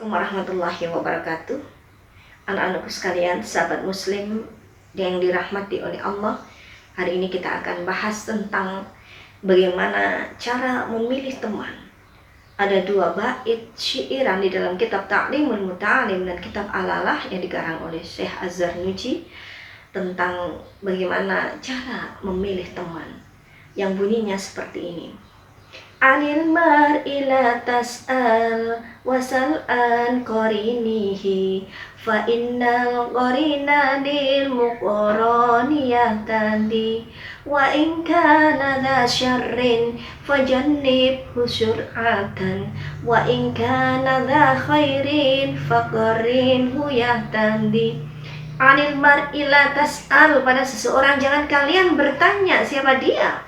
Assalamualaikum warahmatullahi wabarakatuh. Anak-anakku sekalian, sahabat muslim yang dirahmati oleh Allah. Hari ini kita akan bahas tentang bagaimana cara memilih teman. Ada dua bait syairan di dalam kitab Ta'limul Muta'alim dan kitab Alalah yang dikarang oleh Syekh Az-Zarnuji tentang bagaimana cara memilih teman, yang bunyinya seperti ini. Anil mar'i la tas'al wasal an qarinihi fa innal qarina lil muqarani yahtadi wa in kana dha syarrin fajannibhu sur'atan wa in kana dha khairin faqarrinhu yahtadi. Anil mar'i la tas'al, pada seseorang jangan kalian bertanya siapa dia.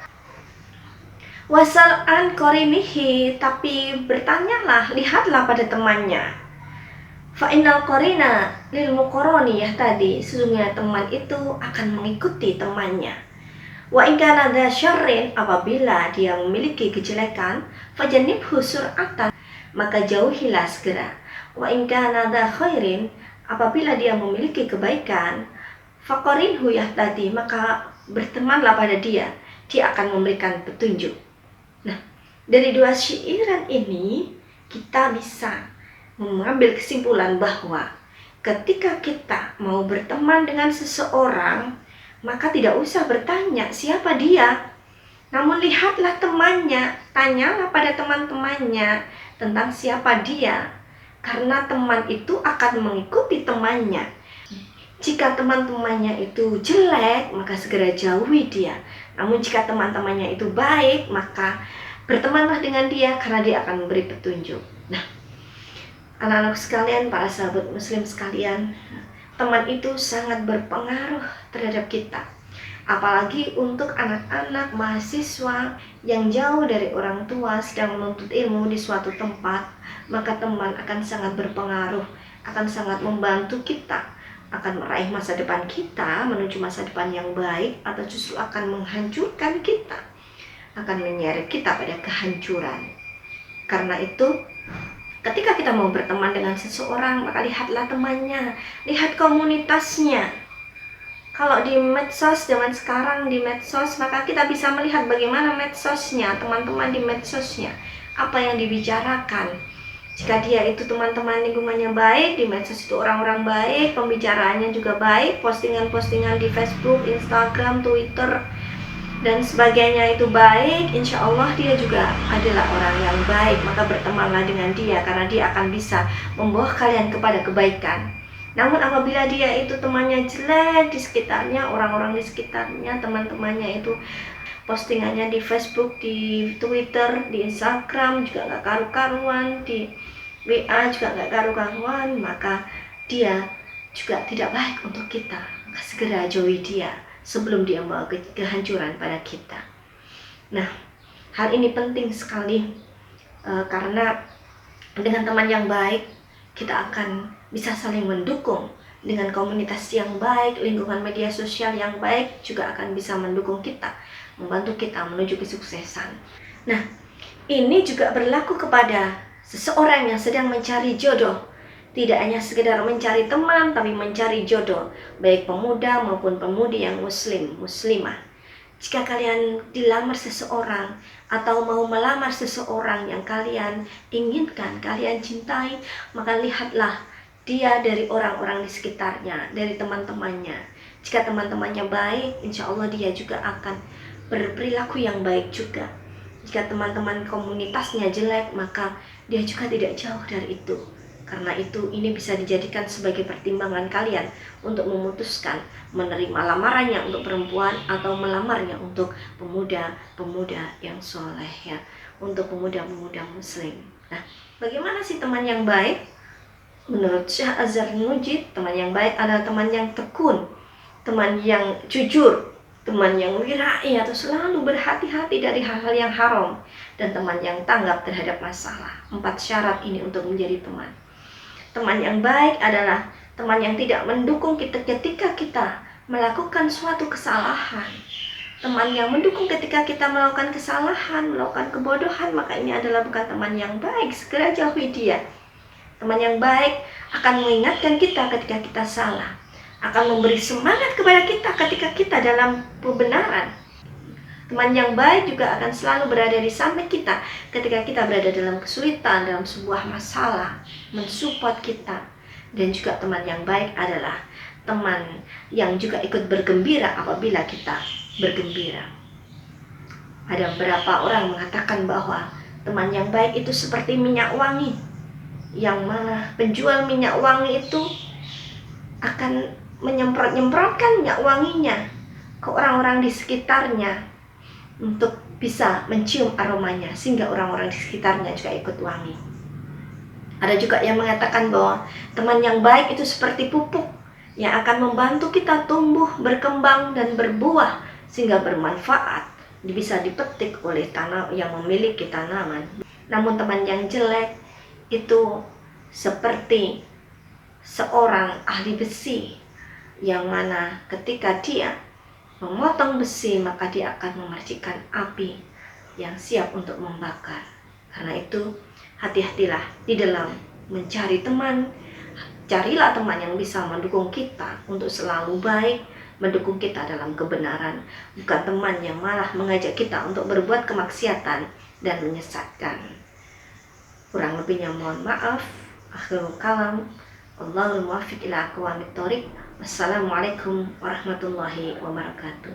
Wasal an qarinihi, tapi bertanyalah, lihatlah pada temannya. Fa innal qarina lil muqarrani yahtadi, sesungguhnya teman itu akan mengikuti temannya. Wa in kana dha syarrin, apabila dia memiliki kejelekan, fajannibhu sur'atan, maka jauhilah segera. Wa in kana dha khairin, apabila dia memiliki kebaikan, faqarinhu yahtadi, maka bertemanlah pada dia, dia akan memberikan petunjuk. Nah, dari dua syairan ini kita bisa mengambil kesimpulan bahwa ketika kita mau berteman dengan seseorang, maka tidak usah bertanya siapa dia, namun lihatlah temannya, tanyalah pada teman-temannya tentang siapa dia, karena teman itu akan mengikuti temannya. Jika teman-temannya itu jelek, maka segera jauhi dia. Namun jika teman-temannya itu baik, maka bertemanlah dengan dia, karena dia akan memberi petunjuk. Nah, anak-anak sekalian, para sahabat muslim sekalian, teman itu sangat berpengaruh terhadap kita. Apalagi untuk anak-anak mahasiswa yang jauh dari orang tua sedang menuntut ilmu di suatu tempat, maka teman akan sangat berpengaruh, akan sangat membantu kita, akan meraih masa depan kita menuju masa depan yang baik, atau justru akan menghancurkan kita, akan menyeret kita pada kehancuran. Karena itu, ketika kita mau berteman dengan seseorang, maka lihatlah temannya, lihat komunitasnya. Kalau di medsos zaman sekarang, di medsos, maka kita bisa melihat bagaimana medsosnya, teman-teman di medsosnya, apa yang dibicarakan. Jika dia itu teman-teman lingkungannya baik, di medsos itu orang-orang baik, pembicaraannya juga baik, postingan-postingan di Facebook, Instagram, Twitter, dan sebagainya itu baik, insya Allah dia juga adalah orang yang baik. Maka bertemanlah dengan dia, karena dia akan bisa membawa kalian kepada kebaikan. Namun apabila dia itu temannya jelek di sekitarnya, orang-orang di sekitarnya, teman-temannya itu postingannya di Facebook, di Twitter, di Instagram juga gak karu-karuan, di WA juga gak karu-karuan, maka dia juga tidak baik untuk kita. Maka segera jauhi dia sebelum dia membawa kehancuran pada kita. Nah, hal ini penting sekali, karena dengan teman yang baik kita akan bisa saling mendukung. Dengan komunitas yang baik, lingkungan media sosial yang baik juga akan bisa mendukung kita, membantu kita menuju kesuksesan. Nah, ini juga berlaku kepada seseorang yang sedang mencari jodoh. Tidak hanya sekedar mencari teman, tapi mencari jodoh, baik pemuda maupun pemudi yang muslim, muslimah. Jika kalian dilamar seseorang atau mau melamar seseorang yang kalian inginkan, kalian cintai, maka lihatlah dia dari orang-orang di sekitarnya, dari teman-temannya. Jika teman-temannya baik, insya Allah dia juga akan berperilaku yang baik juga. Jika teman-teman komunitasnya jelek, maka dia juga tidak jauh dari itu. Karena itu, ini bisa dijadikan sebagai pertimbangan kalian untuk memutuskan menerima lamarannya untuk perempuan atau melamarnya untuk pemuda-pemuda yang soleh, ya, untuk pemuda-pemuda muslim. Nah, bagaimana sih teman yang baik? Menurut Syekh Az-Zarnuji, teman yang baik adalah teman yang tekun, teman yang jujur, teman yang wirai atau selalu berhati-hati dari hal-hal yang haram, dan teman yang tanggap terhadap masalah. 4 syarat ini untuk menjadi teman. Teman yang baik adalah teman yang tidak mendukung kita ketika kita melakukan suatu kesalahan. Teman yang mendukung ketika kita melakukan kesalahan, melakukan kebodohan, maka ini adalah bukan teman yang baik. Segera jauhi dia. Teman yang baik akan mengingatkan kita ketika kita salah, akan memberi semangat kepada kita ketika kita dalam kebenaran. Teman yang baik juga akan selalu berada di samping kita ketika kita berada dalam kesulitan, dalam sebuah masalah, mensupport kita. Dan juga teman yang baik adalah teman yang juga ikut bergembira apabila kita bergembira. Ada beberapa orang mengatakan bahwa teman yang baik itu seperti minyak wangi, yang mana penjual minyak wangi itu akan menyemprotkan minyak wanginya ke orang-orang di sekitarnya untuk bisa mencium aromanya, sehingga orang-orang di sekitarnya juga ikut wangi. Ada juga yang mengatakan bahwa teman yang baik itu seperti pupuk yang akan membantu kita tumbuh, berkembang, dan berbuah sehingga bermanfaat, bisa dipetik oleh tanah yang memiliki tanaman. Namun teman yang jelek itu seperti seorang ahli besi, yang mana ketika dia memotong besi maka dia akan memercikan api yang siap untuk membakar. Karena itu hati-hatilah di dalam mencari teman. Carilah teman yang bisa mendukung kita untuk selalu baik, mendukung kita dalam kebenaran, bukan teman yang malah mengajak kita untuk berbuat kemaksiatan dan menyesatkan. Kurang lebihnya mohon maaf. Akhirul kalam, Allahul muwaffiq ila aqwamit thoriq. Wassalamualaikum warahmatullahi wabarakatuh.